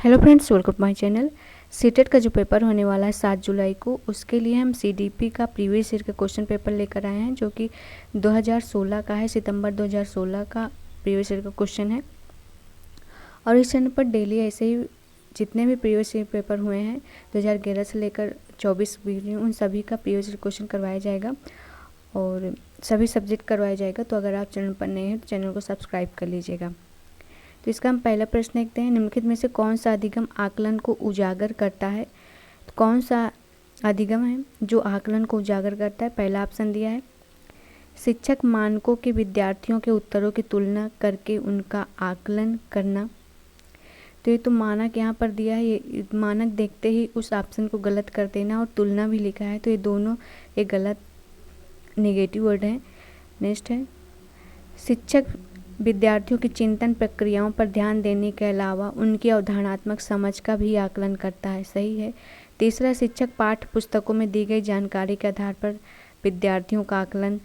Hello friends, welcome my channel. CTET का जो paper होने वाला है 7 जुलाई को, उसके लिए हम सीडीपी का प्रीवियस ईयर का क्वेश्चन पेपर लेकर आए हैं, जो कि 2016 का है। सितंबर 2016 का प्रीवियस ईयर का क्वेश्चन है। और इस चैनल पर डेली ऐसे ही जितने भी प्रीवियस ईयर पेपर हुए हैं 2011 से लेकर 24 उन सभी का प्रीवियस ईयर क्वेश्चन करवाया जाएगा और सभी सब्जेक्ट करवाया जाएगा। तो अगर आप चैनल पर नए हैं तो चैनल को सब्सक्राइब कर लीजिएगा। तो इसका हम पहला प्रश्न देखते हैं। निम्नलिखित में से कौन सा अधिगम आकलन को उजागर करता है? तो कौन सा अधिगम है जो आकलन को उजागर करता है? पहला ऑप्शन दिया है शिक्षक मानकों के विद्यार्थियों के उत्तरों की तुलना करके उनका आकलन करना। तो ये तो मानक यहाँ पर दिया है, ये मानक देखते ही उस ऑप्शन को गलत कर देना, और तुलना भी लिखा है, तो ये दोनों एक गलत नेगेटिव वर्ड है। नेक्स्ट है शिक्षक विद्यार्थियों की चिंतन प्रक्रियाओं पर ध्यान देने के अलावा उनकी अवधारणात्मक समझ का भी आकलन करता है। सही है। तीसरा, शिक्षक पाठ्य पुस्तकों में दी गई जानकारी के आधार पर विद्यार्थियों का आकलन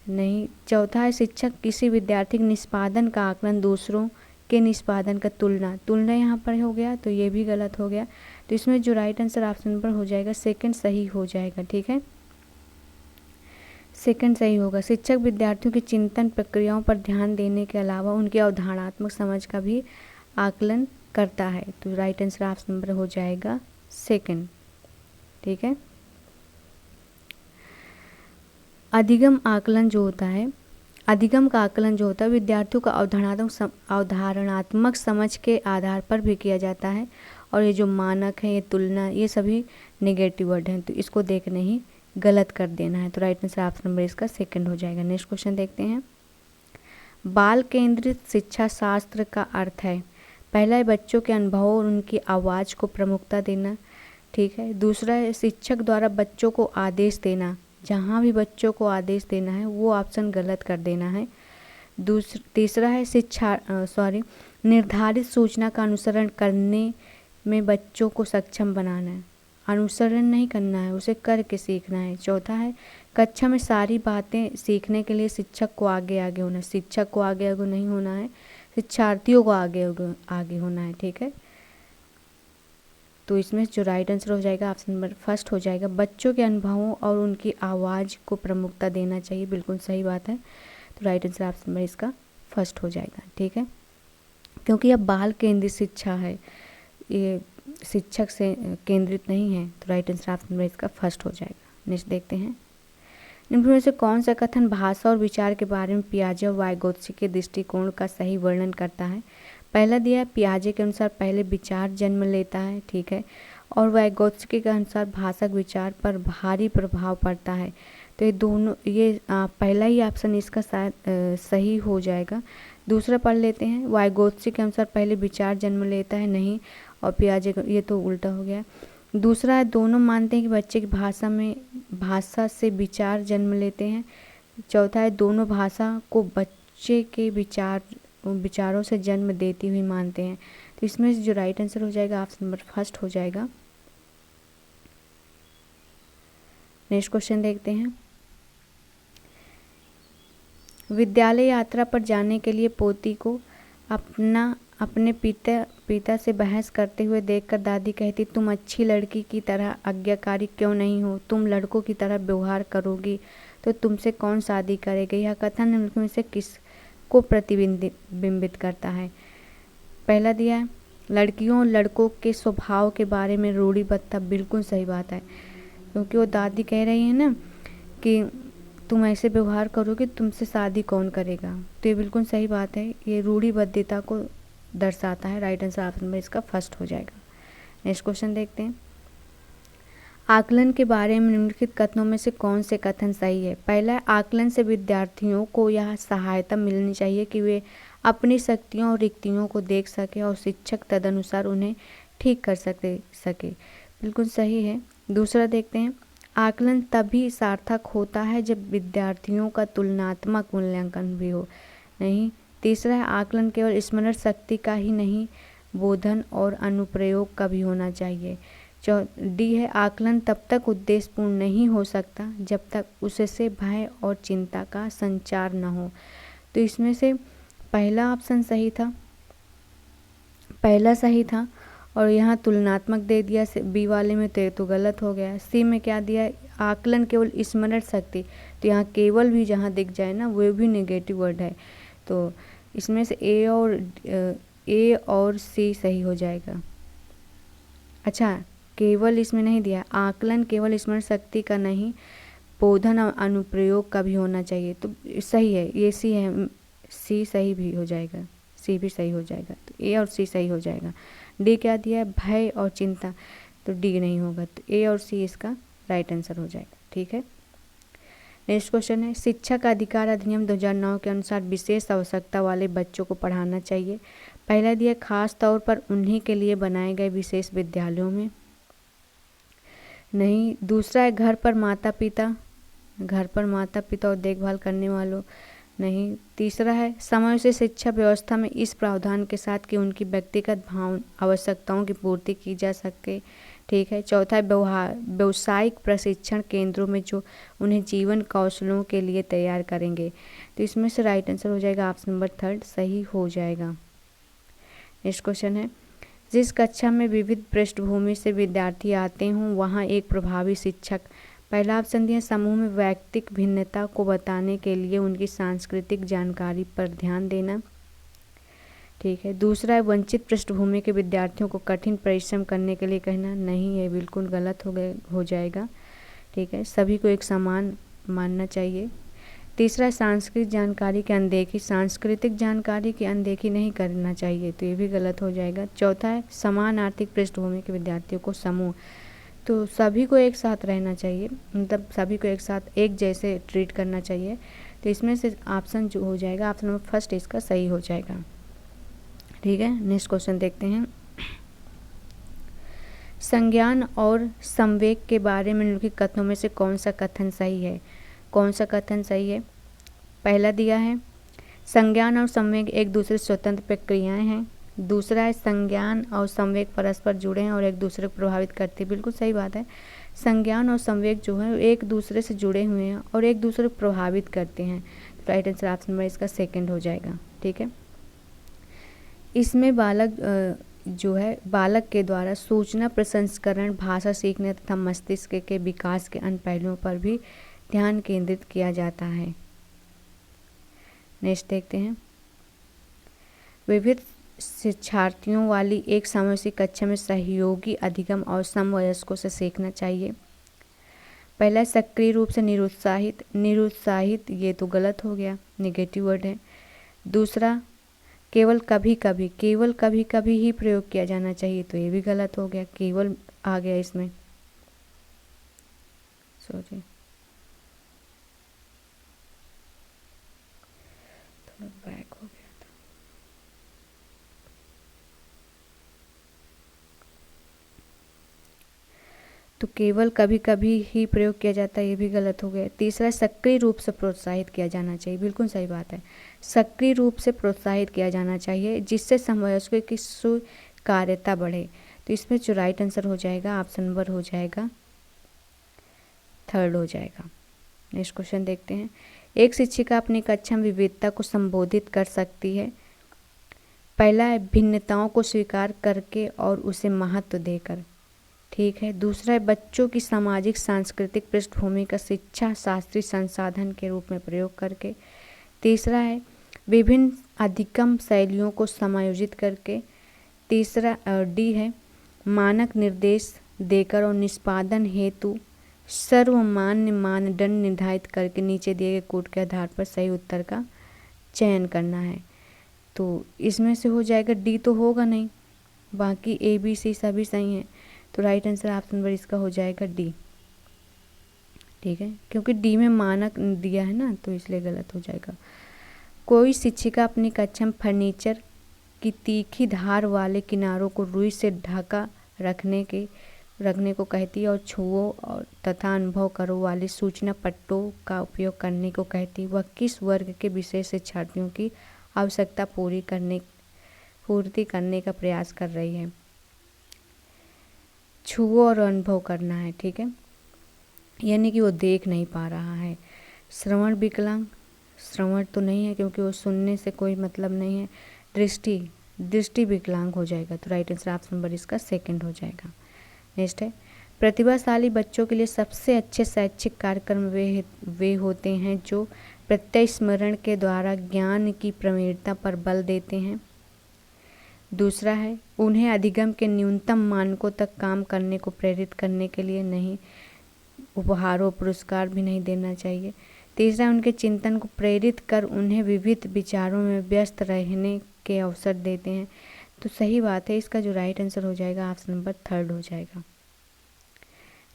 नहीं। चौथा है शिक्षक किसी विद्यार्थी के निष्पादन का आकलन दूसरों के निष्पादन का तुलना यहाँ पर हो गया, तो ये भी गलत हो गया। तो इसमें जो राइट आंसर ऑप्शन नंबर हो जाएगा सेकंड सही हो जाएगा। ठीक है, सेकंड सही होगा। शिक्षक विद्यार्थियों की चिंतन प्रक्रियाओं पर ध्यान देने के अलावा उनकी अवधारणात्मक समझ का भी आकलन करता है। तो राइट आंसर ऑप्शन नंबर हो जाएगा सेकंड। ठीक है, अधिगम आकलन जो होता है, अधिगम का आकलन जो होता है विद्यार्थियों का अवधारणात्मक समझ के आधार पर भी किया जाता है। और ये जो मानक है, ये तुलना, ये सभी नेगेटिव वर्ड हैं, तो इसको देखने ही गलत कर देना है। तो राइट आंसर ऑप्शन नंबर इसका सेकंड हो जाएगा। नेक्स्ट क्वेश्चन देखते हैं। बाल केंद्रित शिक्षा शास्त्र का अर्थ है? पहला है बच्चों के अनुभवों और उनकी आवाज़ को प्रमुखता देना। ठीक है। दूसरा है शिक्षक द्वारा बच्चों को आदेश देना। जहाँ भी बच्चों को आदेश देना है वो ऑप्शन गलत कर देना है। तीसरा है निर्धारित सूचना का अनुसरण करने में बच्चों को सक्षम बनाना है। अनुसरण नहीं करना है, उसे करके सीखना है। चौथा है कक्षा में सारी बातें सीखने के लिए शिक्षक को आगे आगे होना है। शिक्षक को आगे आगे नहीं होना है, शिक्षार्थियों को आगे आगे होना है। ठीक है, तो इसमें जो राइट आंसर हो जाएगा ऑप्शन नंबर फर्स्ट हो जाएगा। बच्चों के अनुभवों और उनकी आवाज़ को प्रमुखता देना चाहिए, बिल्कुल सही बात है। तो राइट आंसर ऑप्शन नंबर इसका फर्स्ट हो जाएगा। ठीक है, क्योंकि यह बाल केंद्रित शिक्षा है, ये शिक्षक से केंद्रित नहीं है। तो राइट आंसर ऑप्शन नंबर इसका फर्स्ट हो जाएगा। नेक्स्ट देखते हैं। निम्न में से कौन सा कथन भाषा और विचार के बारे में पियाजे और वाइगोत्स्की के दृष्टिकोण का सही वर्णन करता है? पहला दिया है पियाजे के अनुसार पहले विचार जन्म लेता है। ठीक है, और वाइगोत्स्की के अनुसार भाषा विचार पर भारी प्रभाव पड़ता है। तो ये दोनों, ये पहला ही ऑप्शन इसका शायद सही हो जाएगा। दूसरा पढ़ लेते हैं। वाइगोत्स्की के अनुसार पहले विचार जन्म लेता है, नहीं, और पियाजे का ये तो उल्टा हो गया। दूसरा है दोनों मानते हैं कि बच्चे की भाषा से विचार जन्म लेते हैं। चौथा है दोनों भाषा को बच्चे के विचारों से जन्म देती हुई मानते हैं। तो इसमें जो राइट आंसर हो जाएगा ऑप्शन नंबर फर्स्ट हो जाएगा। नेक्स्ट क्वेश्चन देखते हैं। विद्यालय यात्रा पर जाने के लिए पोती को अपने पिता से बहस करते हुए देखकर दादी कहती, तुम अच्छी लड़की की तरह आज्ञाकारी क्यों नहीं हो? तुम लड़कों की तरह व्यवहार करोगी तो तुमसे कौन शादी करेगा? यह कथन निम्नलिखित में से किसको प्रतिबिंबित करता है? पहला दिया है लड़कियों और लड़कों के स्वभाव के बारे में रूढ़िबद्धता। बिल्कुल सही बात है, क्योंकि वो दादी कह रही है ना कि तुम ऐसे व्यवहार करोगे तुमसे शादी कौन करेगा। तो ये बिल्कुल सही बात है, ये रूढ़िबद्धता को दर्शाता है। राइट आंसर ऑप्शन में इसका फर्स्ट हो जाएगा। नेक्स्ट क्वेश्चन देखते हैं। आकलन के बारे में निम्नलिखित कथनों में से कौन से कथन सही है? पहला है आकलन से विद्यार्थियों को यह सहायता मिलनी चाहिए कि वे अपनी शक्तियों और रिक्तियों को देख सके और शिक्षक तदनुसार उन्हें ठीक कर सके। बिल्कुल सही है। दूसरा देखते हैं। आकलन तभी सार्थक होता है जब विद्यार्थियों का तुलनात्मक मूल्यांकन भी हो, नहीं। तीसरा है आकलन केवल स्मरण शक्ति का ही नहीं, बोधन और अनुप्रयोग का भी होना चाहिए। डी है आकलन तब तक उद्देश्यपूर्ण नहीं हो सकता जब तक उससे भय और चिंता का संचार न हो। तो इसमें से पहला ऑप्शन सही था, पहला सही था, और यहाँ तुलनात्मक दे दिया बी वाले में, तो ये तो गलत हो गया। सी में क्या दिया है, आकलन केवल स्मरण शक्ति, तो यहाँ केवल भी जहाँ दिख जाए ना वो भी नेगेटिव वर्ड है, तो इसमें से ए और सी सही हो जाएगा। अच्छा, केवल इसमें नहीं दिया, आकलन केवल स्मरण शक्ति का नहीं, बोधन और अनुप्रयोग का भी होना चाहिए, तो सही है, ये सी है, सी सही भी हो जाएगा, सी भी सही हो जाएगा, तो ए और सी सही हो जाएगा। डी क्या दिया है, भय और चिंता, तो डी नहीं होगा, तो ए और सी इसका राइट आंसर हो जाएगा। ठीक है, नेक्स्ट क्वेश्चन है, शिक्षा का अधिकार अधिनियम 2009 के अनुसार विशेष आवश्यकता वाले बच्चों को पढ़ाना चाहिए। पहला दिया खास तौर पर उन्हीं के लिए बनाए गए विशेष विद्यालयों में, नहीं। दूसरा है घर पर माता पिता और देखभाल करने वालों, नहीं। तीसरा है समय से शिक्षा व्यवस्था में इस प्रावधान के साथ कि उनकी व्यक्तिगत आवश्यकताओं की पूर्ति की जा सके, ठीक है। चौथा है व्यवसायिक प्रशिक्षण केंद्रों में जो उन्हें जीवन कौशलों के लिए तैयार करेंगे, तो इसमें से राइट आंसर हो जाएगा ऑप्शन नंबर 3 सही हो जाएगा। नेक्स्ट क्वेश्चन है, जिस कक्षा में विविध पृष्ठभूमि से विद्यार्थी आते हों वहाँ एक प्रभावी शिक्षक, पहला ऑप्शन दिया समूह में वैयक्तिक भिन्नता को बताने के लिए उनकी सांस्कृतिक जानकारी पर ध्यान देना, ठीक है। दूसरा है वंचित पृष्ठभूमि के विद्यार्थियों को कठिन परिश्रम करने के लिए कहना, नहीं, ये बिल्कुल गलत हो जाएगा, ठीक है। सभी को एक समान मानना चाहिए। तीसरा सांस्कृतिक जानकारी की अनदेखी नहीं करना चाहिए, तो ये भी गलत हो जाएगा। चौथा है समान आर्थिक पृष्ठभूमि के विद्यार्थियों को समूह, तो सभी को एक साथ रहना चाहिए, मतलब सभी को एक साथ एक जैसे ट्रीट करना चाहिए, तो इसमें से ऑप्शन जो हो जाएगा ऑप्शन नंबर फर्स्ट इसका सही हो जाएगा, ठीक है। नेक्स्ट क्वेश्चन देखते हैं, संज्ञान और संवेग के बारे में निम्नलिखित कथनों में से कौन सा कथन सही है, कौन सा कथन सही है। पहला दिया है संज्ञान और संवेग एक दूसरे स्वतंत्र प्रक्रियाएं हैं। दूसरा है संज्ञान और संवेग परस्पर जुड़े हैं और एक दूसरे को प्रभावित करते हैं, बिल्कुल सही बात है। संज्ञान और संवेग जो है एक दूसरे से जुड़े हुए हैं और एक दूसरे को प्रभावित करते हैं, तो राइट आंसर ऑप्शन नंबर इसका सेकंड हो जाएगा, ठीक है। इसमें बालक के द्वारा सूचना प्रसंस्करण, भाषा सीखने तथा मस्तिष्क के विकास के अन्य पहलुओं पर भी ध्यान केंद्रित किया जाता है। नेक्स्ट देखते हैं, विविध शिक्षार्थियों वाली एक सामूहिक कक्षा में सहयोगी अधिगम और समवयस्कों से सीखना चाहिए। पहला सक्रिय रूप से निरुत्साहित, ये तो गलत हो गया, नेगेटिव वर्ड है। दूसरा केवल कभी कभी ही प्रयोग किया जाना चाहिए, तो ये भी गलत हो गया, केवल आ गया इसमें, सॉरी थोड़ा बैक हो गया था। तो केवल कभी कभी ही प्रयोग किया जाता है, ये भी गलत हो गया। तीसरा सक्रिय रूप से प्रोत्साहित किया जाना चाहिए, बिल्कुल सही बात है, सक्रिय रूप से प्रोत्साहित किया जाना चाहिए जिससे समवयस्कों की स्वीकार्यता बढ़े, तो इसमें जो राइट आंसर हो जाएगा ऑप्शन नंबर हो जाएगा थर्ड हो जाएगा। नेक्स्ट क्वेश्चन देखते हैं, एक शिक्षिका अपनी कक्षा में विविधता को संबोधित कर सकती है। पहला है भिन्नताओं को स्वीकार करके और उसे महत्व देकर, ठीक है। दूसरा है बच्चों की सामाजिक सांस्कृतिक पृष्ठभूमि का शिक्षा शास्त्रीय संसाधन के रूप में प्रयोग करके। तीसरा है विभिन्न अधिगम शैलियों को समायोजित करके। तीसरा डी है मानक निर्देश देकर और निष्पादन हेतु सर्वमान्य मानदंड निर्धारित करके नीचे दिए गए कोड के आधार पर सही उत्तर का चयन करना है, तो इसमें से हो जाएगा डी, तो होगा नहीं, बाकी ए बी सी सभी सही हैं, तो राइट आंसर ऑप्शन नंबर इसका हो जाएगा डी, ठीक है, क्योंकि डी में मानक दिया है ना, तो इसलिए गलत हो जाएगा। कोई शिक्षिका अपनी कक्षा में फर्नीचर की तीखी धार वाले किनारों को रुई से ढका रखने को कहती है और छुओ और तथा अनुभव करो वाले सूचना पट्टों का उपयोग करने को कहती है। वह किस वर्ग के विशेष शिक्षार्थियों की आवश्यकता पूर्ति करने का प्रयास कर रही है? छुओ और अनुभव करना है, ठीक है, यानी कि वो देख नहीं पा रहा है। श्रवण विकलांग, श्रवण तो नहीं है क्योंकि वो सुनने से कोई मतलब नहीं है। दृष्टि, दृष्टि विकलांग हो जाएगा। तो राइट आंसर ऑप्शन नंबर इसका सेकंड हो जाएगा। नेक्स्ट है, प्रतिभाशाली बच्चों के लिए सबसे अच्छे शैक्षिक कार्यक्रम वे होते हैं जो प्रत्यक्ष स्मरण के द्वारा ज्ञान की प्रवीणता पर बल देते हैं। दूसरा है, उन्हें अधिगम के न्यूनतम मानकों तक काम करने को प्रेरित करने के लिए नहीं उपहारों पुरस्कार भी नहीं देना चाहिए। तीसरा, उनके चिंतन को प्रेरित कर उन्हें विविध विचारों में व्यस्त रहने के अवसर देते हैं। तो सही बात है, इसका जो राइट आंसर हो जाएगा ऑप्शन नंबर थर्ड हो जाएगा।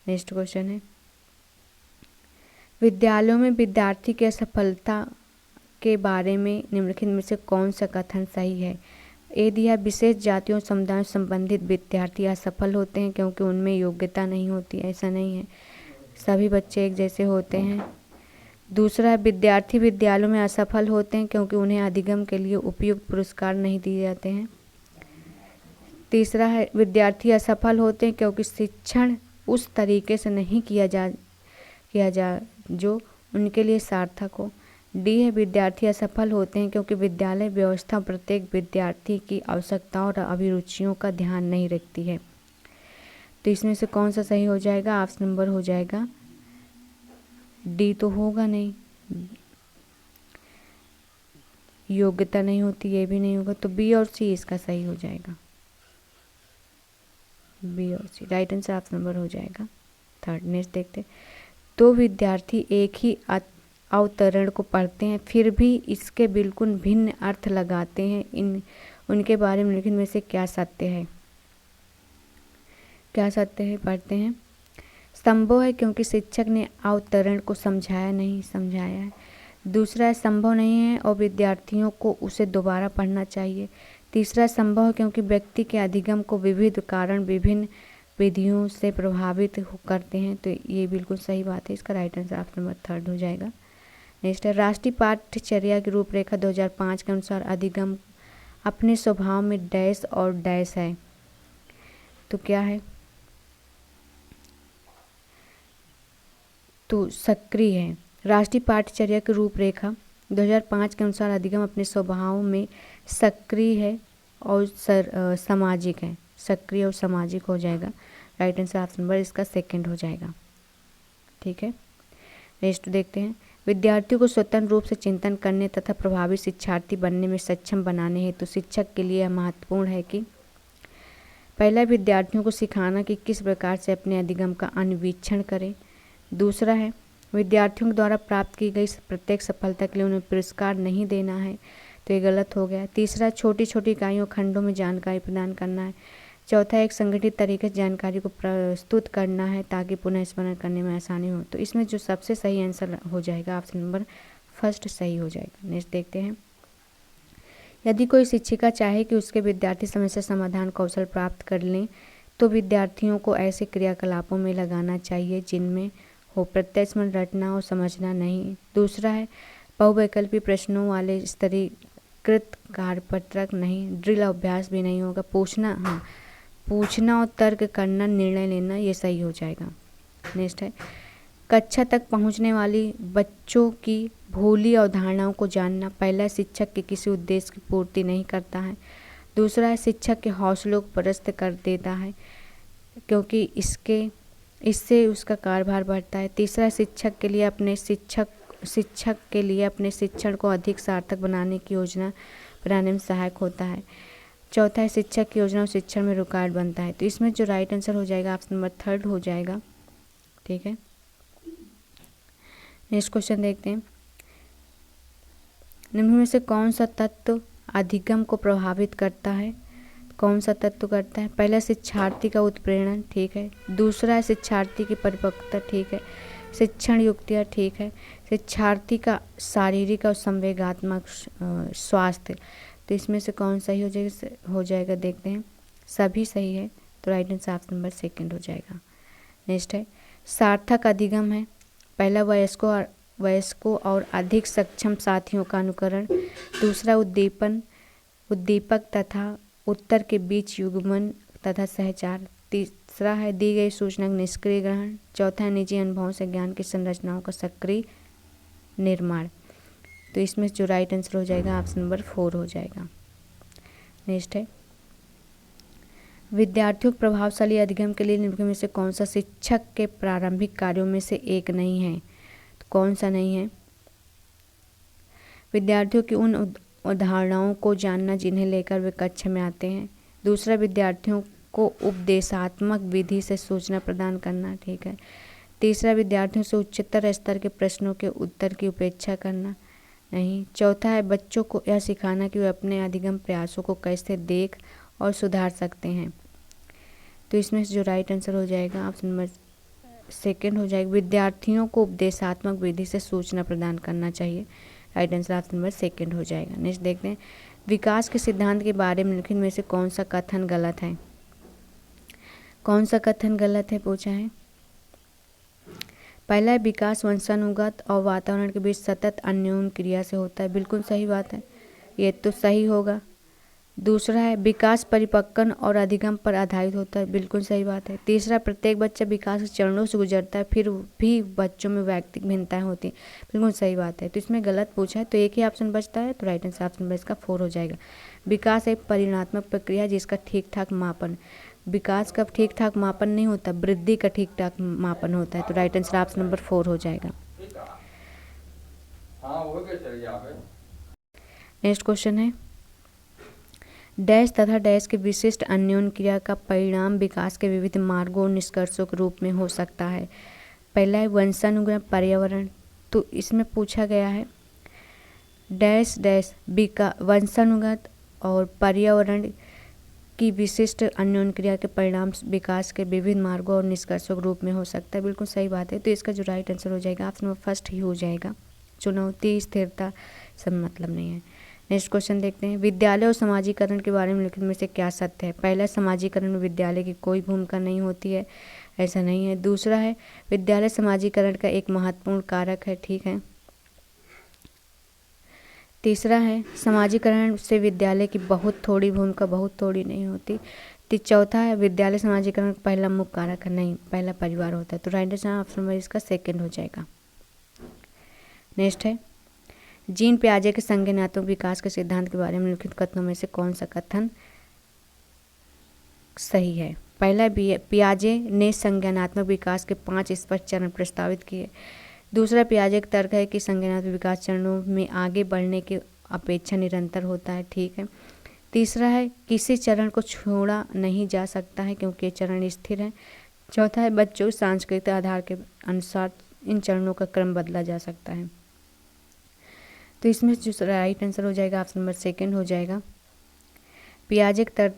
नेक्स्ट क्वेश्चन है, विद्यालयों में विद्यार्थी की असफलता के बारे में निम्नलिखित में से कौन सा कथन सही है। ए दिया, विशेष जातियों समुदायों से संबंधित विद्यार्थी असफल होते हैं क्योंकि उनमें योग्यता नहीं होती। ऐसा नहीं है, सभी बच्चे एक जैसे होते हैं। दूसरा, विद्यार्थी विद्यालयों में असफल होते हैं क्योंकि उन्हें अधिगम के लिए उपयुक्त पुरस्कार नहीं दिए जाते हैं। तीसरा है, विद्यार्थी असफल होते हैं क्योंकि शिक्षण उस तरीके से नहीं किया जा जो उनके लिए सार्थक हो। डी है, विद्यार्थी असफल होते हैं क्योंकि विद्यालय व्यवस्था प्रत्येक विद्यार्थी की आवश्यकताओं और अभिरुचियों का ध्यान नहीं रखती है। तो इसमें से कौन सा सही हो जाएगा? ऑप्शन नंबर हो जाएगा डी। तो होगा नहीं, योग्यता नहीं होती, ये भी नहीं होगा। तो बी और सी इसका सही हो जाएगा, बी और सी। राइट आंसर ऑप्शन नंबर हो जाएगा थर्ड। नेक्स्ट देखते, तो विद्यार्थी एक ही अवतरण को पढ़ते हैं फिर भी इसके बिल्कुल भिन्न अर्थ लगाते हैं, उनके बारे में निम्नलिखित में से क्या सत्य है? क्या सत्य है? पढ़ते हैं। संभव है क्योंकि शिक्षक ने अवतरण को समझाया है। दूसरा है, संभव नहीं है और विद्यार्थियों को उसे दोबारा पढ़ना चाहिए। तीसरा, संभव है क्योंकि व्यक्ति के अधिगम को विविध कारण विभिन्न विधियों से प्रभावित करते हैं। तो ये बिल्कुल सही बात है, इसका right answer option number third हो जाएगा। नेक्स्ट है, राष्ट्रीय पाठ्यचर्या की रूपरेखा 2005 के अनुसार अधिगम अपने स्वभाव में डैश और डैश है। तो क्या है? तो सक्रिय है। राष्ट्रीय पाठ्यचर्या की रूपरेखा 2005 के अनुसार अधिगम अपने स्वभाव में सक्रिय है और सामाजिक है। सक्रिय और सामाजिक हो जाएगा। राइट आंसर ऑप्शन नंबर इसका सेकंड हो जाएगा। ठीक है, नेक्स्ट देखते हैं। विद्यार्थियों को स्वतंत्र रूप से चिंतन करने तथा प्रभावी शिक्षार्थी बनने में सक्षम बनाने हेतु शिक्षक के लिए महत्वपूर्ण है कि पहला, विद्यार्थियों को सिखाना कि किस प्रकार से अपने अधिगम का अन्वेषण करें। दूसरा है, विद्यार्थियों द्वारा प्राप्त की गई प्रत्येक सफलता के लिए उन्हें पुरस्कार नहीं देना है। तो ये गलत हो गया। तीसरा, छोटी छोटी इकाइयों खंडों में जानकारी प्रदान करना है। चौथा, एक संगठित तरीके से जानकारी को प्रस्तुत करना है ताकि पुनः स्मरण करने में आसानी हो। तो इसमें जो सबसे सही आंसर हो जाएगा ऑप्शन नंबर फर्स्ट सही हो जाएगा। नेक्स्ट देखते हैं। यदि कोई शिक्षिका चाहे कि उसके विद्यार्थी समस्या समाधान कौशल प्राप्त कर लें तो विद्यार्थियों को ऐसे क्रियाकलापों में लगाना चाहिए जिनमें हो प्रत्यक्ष स्मरण, रटना और समझना नहीं। दूसरा है, बहुवैकल्पिक प्रश्नों वाले स्तरीकृत कार्यपत्रक नहीं, ड्रिल अभ्यास भी नहीं होगा। पूछना और तर्क करना, निर्णय लेना, ये सही हो जाएगा। नेक्स्ट है, कक्षा तक पहुंचने वाली बच्चों की भोली अवधारणाओं को जानना। पहला, शिक्षक के किसी उद्देश्य की पूर्ति नहीं करता है। दूसरा है, शिक्षक के हौसलों को पस्त कर देता है क्योंकि इससे उसका कार्यभार बढ़ता है। तीसरा, शिक्षक के लिए अपने शिक्षण को अधिक सार्थक बनाने की योजना बनाने में सहायक होता है। चौथा है, शिक्षक की योजना और शिक्षण में रुकावट बनता है। तो इसमें जो राइट आंसर हो जाएगा ऑप्शन नंबर थर्ड हो जाएगा। ठीक है, नेक्स्ट क्वेश्चन देखते हैं। निम्न में से कौन सा तत्व अधिगम को प्रभावित करता है? कौन सा तत्व करता है? पहला, शिक्षार्थी का उत्प्रेरण, ठीक है। दूसरा है, शिक्षार्थी की परिपक्वता, ठीक है। शिक्षण युक्तियाँ, ठीक है। शिक्षार्थी का शारीरिक और संवेगात्मक स्वास्थ्य। तो इसमें से कौन सही हो जाएगा देखते हैं। सभी सही है, तो right answer option number second हो जाएगा। नेक्स्ट है, सार्थक अधिगम है। पहला, वयस्कों और अधिक सक्षम साथियों का अनुकरण। दूसरा, उद्दीपक तथा उत्तर के बीच युग्मन तथा सहचार। तीसरा है, दी गई सूचना का निष्क्रिय ग्रहण। चौथा है, निजी अनुभवों से ज्ञान की संरचनाओं का सक्रिय निर्माण। तो इसमें जो राइट आंसर हो जाएगा ऑप्शन नंबर 4 हो जाएगा। नेक्स्ट है, विद्यार्थियों के प्रभावशाली अधिगम के लिए निम्नलिखित में से कौन सा शिक्षक के प्रारंभिक कार्यों में से एक नहीं है? तो कौन सा नहीं है? विद्यार्थियों की उन अवधारणाओं को जानना जिन्हें लेकर वे कक्षा में आते हैं। दूसरा, विद्यार्थियों को उपदेशात्मक विधि से सूचना प्रदान करना। ठीक है। तीसरा, विद्यार्थियों से उच्चतर स्तर के प्रश्नों के उत्तर की अपेक्षा करना। नहीं। चौथा है, बच्चों को यह सिखाना कि वे अपने अधिगम प्रयासों को कैसे देख और सुधार सकते हैं। तो इसमें से जो राइट आंसर हो जाएगा ऑप्शन नंबर सेकंड हो जाएगा, विद्यार्थियों को उपदेशात्मक विधि से सूचना प्रदान करना चाहिए। Right answer option number second हो जाएगा। नेक्स्ट देखते हैं, विकास के सिद्धांत के बारे में निम्नलिखित में से कौन सा कथन गलत है? कौन सा कथन गलत है पूछा है। पहला है, विकास वंशानुगत और वातावरण के बीच सतत अन्योन्य क्रिया से होता है। बिल्कुल सही बात है, ये तो सही होगा। दूसरा है, विकास परिपक्वन और अधिगम पर आधारित होता है। बिल्कुल सही बात है। तीसरा, प्रत्येक बच्चा विकास के चरणों से गुजरता है, फिर भी बच्चों में व्यक्तिगत भिन्नताएं होती हैं। बिल्कुल सही बात है। तो इसमें गलत पूछा है, तो एक ही ऑप्शन बचता है, तो राइट आंसर ऑप्शन नंबर इसका 4 हो जाएगा। विकास एक परिणात्मक प्रक्रिया है जिसका ठीक ठाक मापन, विकास का ठीक ठाक मापन नहीं होता, वृद्धि का ठीक ठाक मापन होता है। तो राइट आंसर ऑप्शन नंबर 4 हो जाएगा। नेक्स्ट क्वेश्चन है, डैश तथा डैश के विशिष्ट अन्योन्य क्रिया का परिणाम विकास के विविध मार्गों और निष्कर्षों के रूप में हो सकता है। पहला है वंशानुगत पर्यावरण, तो इसमें पूछा गया है डैश डैश वंशानुगत और पर्यावरण की विशिष्ट अन्योन्य क्रिया के परिणाम विकास के विभिन्न मार्गों और निष्कर्षों के रूप में हो सकता है। बिल्कुल सही बात है। तो इसका जो राइट आंसर हो जाएगा ऑप्शन नंबर फर्स्ट ही हो जाएगा। चुनौती, स्थिरता सब मतलब नहीं है। नेक्स्ट क्वेश्चन देखते हैं, विद्यालय और समाजीकरण के बारे में लिखने में से क्या सत्य है? पहला, समाजीकरण में विद्यालय की कोई भूमिका नहीं होती है, ऐसा नहीं है। दूसरा है, विद्यालय समाजीकरण का एक महत्वपूर्ण कारक है। ठीक है। तीसरा है, समाजीकरण से विद्यालय की बहुत थोड़ी भूमिका, बहुत थोड़ी नहीं होती। चौथा है, विद्यालय समाजीकरण का पहला मुख्य कारक है, नहीं, पहला परिवार होता है। तो राइट आंसर ऑप्शन नंबर इसका सेकंड हो जाएगा। नेक्स्ट है, जीन पियाजे के संज्ञानात्मक विकास के सिद्धांत के बारे में निम्नलिखित कथनों में से कौन सा कथन सही है? पहला, पियाजे ने संज्ञानात्मक विकास के 5 स्पष्ट चरण प्रस्तावित किए। दूसरा, पियाजे का तर्क है कि संज्ञानात्मक विकास चरणों में आगे बढ़ने की अपेक्षा निरंतर होता है। ठीक है। तीसरा है, किसी चरण को छोड़ा नहीं जा सकता है क्योंकि ये चरण स्थिर है। चौथा है, बच्चों के सांस्कृतिक आधार के अनुसार इन चरणों का क्रम बदला जा सकता है। तो इसमें जो राइट आंसर हो जाएगा ऑप्शन नंबर सेकंड हो जाएगा। पियाजे का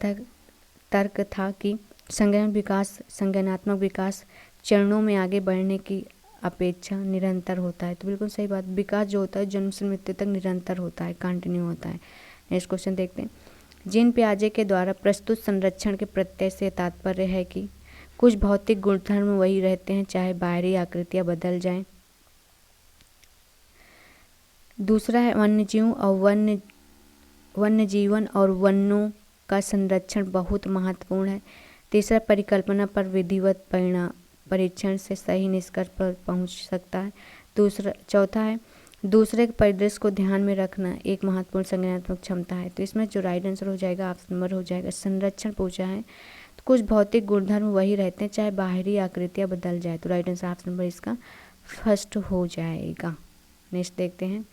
तर्क था कि संज्ञानात्मक विकास चरणों में आगे बढ़ने की अपेक्षा निरंतर होता है। तो बिल्कुल सही बात, विकास जो होता है जन्म से मृत्यु तक निरंतर होता है, कंटिन्यू होता है। नेक्स्ट क्वेश्चन देखते हैं, जीन पियाजे के द्वारा प्रस्तुत संरक्षण के प्रत्यय से तात्पर्य है कि कुछ भौतिक गुणधर्म वही रहते हैं चाहे बाहरी आकृतियां बदल जाएं। दूसरा है, वन्य जीवन और वनों का संरक्षण बहुत महत्वपूर्ण है। तीसरा, परिकल्पना पर विधिवत परीक्षण से सही निष्कर्ष पर पहुंच सकता है। चौथा है, दूसरे के परिदृश्य को ध्यान में रखना एक महत्वपूर्ण संज्ञानात्मक क्षमता है। तो इसमें जो राइट आंसर हो जाएगा ऑप्शन नंबर हो जाएगा संरक्षण पूछा है। तो कुछ भौतिक गुणधर्म वही रहते हैं चाहे बाहरी आकृतियां बदल जाए। तो राइट आंसर ऑप्शन नंबर इसका फर्स्ट हो जाएगा। नेक्स्ट देखते हैं,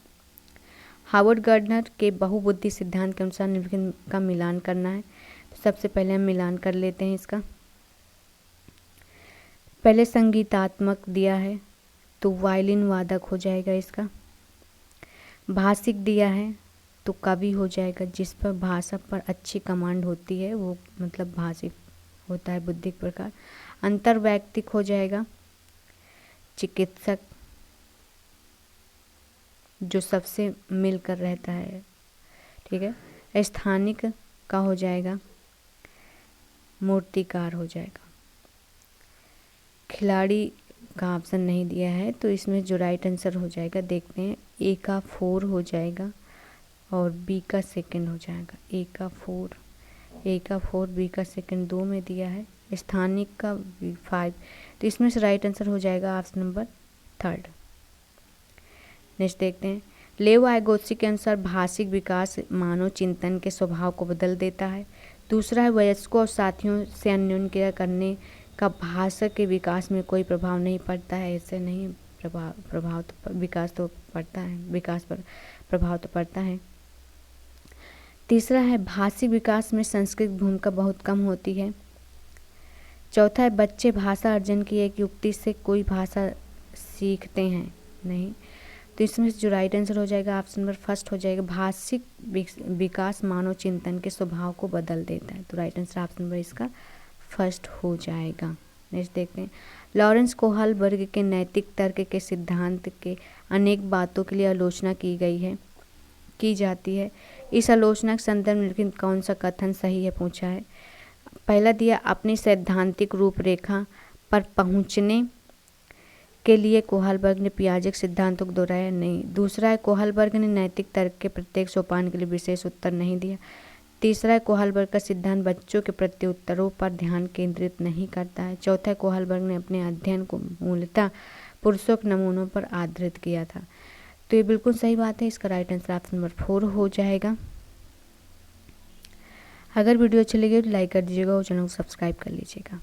हार्वर्ड गार्डनर के बहुबुद्धि सिद्धांत के अनुसार निम्नलिखित का मिलान करना है। तो सबसे पहले हम मिलान कर लेते हैं इसका। पहले संगीतात्मक दिया है तो वायलिन वादक हो जाएगा इसका। भाषिक दिया है तो कवि हो जाएगा, जिस पर भाषा पर अच्छी कमांड होती है वो मतलब भाषिक होता है, बुद्धिक प्रकार। अंतर्वैयक्तिक हो जाएगा चिकित्सक, जो सबसे मिलकर रहता है। ठीक है। स्थानिक का हो जाएगा मूर्तिकार हो जाएगा। खिलाड़ी का ऑप्शन नहीं दिया है, तो इसमें जो राइट आंसर हो जाएगा देखते हैं, ए का 4 हो जाएगा और बी का सेकंड हो जाएगा। ए का 4 बी का सेकंड 2 में दिया है, स्थानिक का 5। तो इसमें से राइट आंसर हो जाएगा ऑप्शन नंबर 3। नेक्स्ट देखते हैं, लेव वाइगोत्स्की के अनुसार भाषिक विकास मानव चिंतन के स्वभाव को बदल देता है। दूसरा है वयस्कों और साथियों से अन्योन्य करने का भाषा के विकास में कोई प्रभाव नहीं पड़ता है। ऐसे नहीं, प्रभाव तो विकास तो पड़ता है, विकास पर प्रभाव तो पड़ता है। तीसरा है भाषिक विकास में संस्कृत भूमिका बहुत कम होती है। चौथा है बच्चे भाषा अर्जन की एक युक्ति से कोई भाषा सीखते हैं नहीं। तो इसमें जो राइट आंसर हो जाएगा ऑप्शन नंबर फर्स्ट हो जाएगा, भाषिक विकास मानव चिंतन के स्वभाव को बदल देता है। तो राइट आंसर ऑप्शन नंबर इसका फर्स्ट हो जाएगा। नेक्स्ट देखते हैं, लॉरेंस कोहलबर्ग के नैतिक तर्क के सिद्धांत के अनेक बातों के लिए आलोचना की जाती है। इस आलोचना के संदर्भ में लेकिन कौन सा कथन सही है पूछा है। पहला दिया, अपनी सैद्धांतिक रूपरेखा पर पहुंचने के लिए कोहलबर्ग ने पियाजे के सिद्धांतों को दोहराया नहीं। दूसरा है कोहलबर्ग ने नैतिक तर्क के प्रत्येक सोपान के लिए विशेष उत्तर नहीं दिया। तीसरा है कोहलबर्ग का सिद्धांत बच्चों के प्रत्युत्तरों पर ध्यान केंद्रित नहीं करता है। चौथा है कोहलबर्ग ने अपने अध्ययन को मूलतः पुरुषों के नमूनों पर आधारित किया था। तो ये बिल्कुल सही बात है, इसका राइट आंसर ऑप्शन नंबर 4 हो जाएगा। अगर वीडियो अच्छी लगी तो लाइक कर दीजिएगा और चैनल को सब्सक्राइब कर लीजिएगा।